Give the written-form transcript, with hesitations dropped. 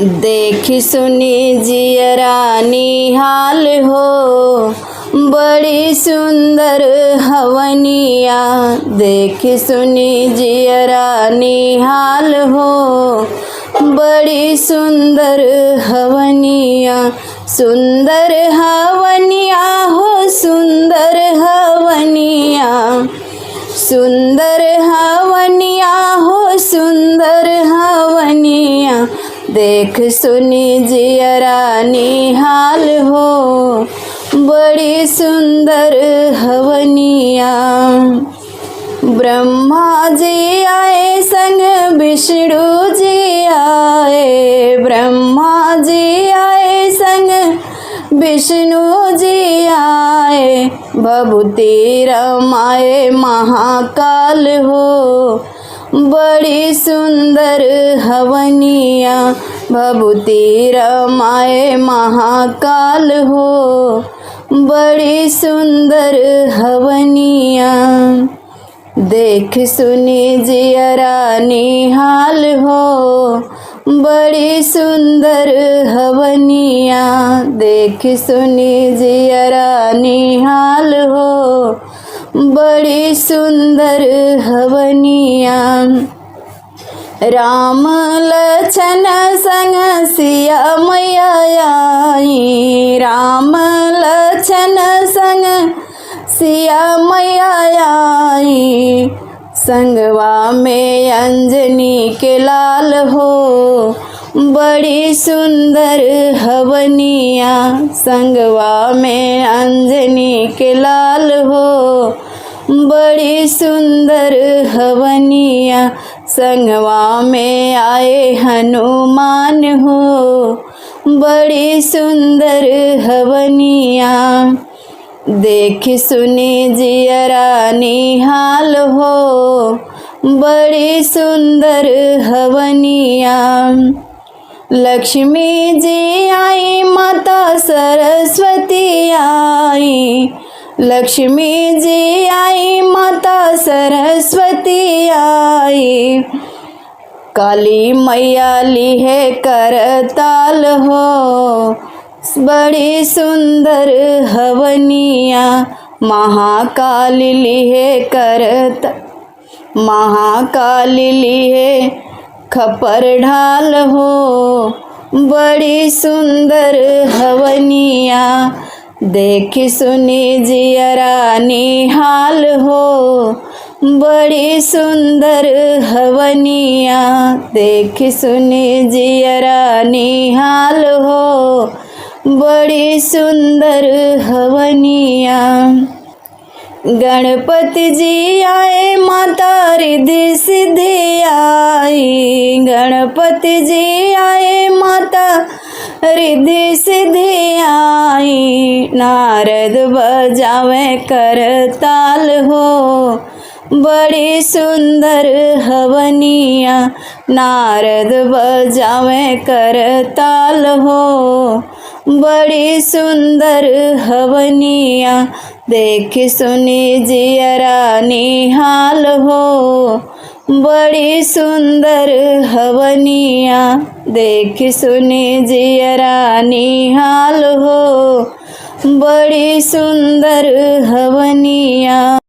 देखी सुनी जियरा निहाल हो, बड़ी सुंदर हवनिया। देखी सुनी जियरा निहाल हो, बड़ी सुंदर हवनिया। सुंदर हवनिया हो, सुंदर हवनिया। सुंदर हवनिया हो, सुंदर हवनिया। देख सुनी जियरा निहाल हो, बड़ी सुंदर हवनिया। ब्रह्मा जी आए संग विष्णु जी आए। ब्रह्मा जी आए संग विष्णु जी आए। भभूति रमाए महाकाल हो, बड़ी सुंदर हवनिया। भभूति रमाए महाकाल हो, बड़ी सुंदर हवनिया। देख सुनी जियरा निहाल हो, बड़ी सुंदर हवनिया। देख सुनी जियरा निहाल हो, बड़ी सुंदर हवनिया। राम लक्ष्मण संग सिया मैया आई। राम लक्ष्मण संग सिया मैया आई। संगवा में अंजनी के लाल हो, बड़ी सुंदर हवनिया। संगवा में अंजनी के लाल हो, बड़ी सुंदर हवनिया। संगवा में आए हनुमान हो, बड़ी सुंदर हवनिया। देख सुनी जियरा निहाल हो, बड़ी सुंदर हवनिया। लक्ष्मी जी आई, माता सरस्वती आई। लक्ष्मी जी आई, माता सरस्वती आई। काली मैया ली है करताल हो, बड़ी सुंदर हवनिया। महाकाली ली है महाकाली ली है खपर ढाल हो, बड़ी सुंदर हवनिया। देख सुनी जियरा निहाल हो, बड़ी सुंदर हवनिया। देख सुनी जियरा निहाल हो, बड़ी सुंदर हवनिया। गणपति जी आए, माता रिद्धि सिद्धि आई। गणपति जी आए, माता रिद्धि सिद्धि आई। नारद बजावे करताल हो, बड़ी सुंदर हवनिया। नारद बजावे करताल हो, बड़ी सुंदर हवनिया। देख सुनी जियरा निहाल हो, बड़ी सुंदर हवनिया। देख सुनी जियरा निहाल हो, बड़ी सुंदर हवनिया।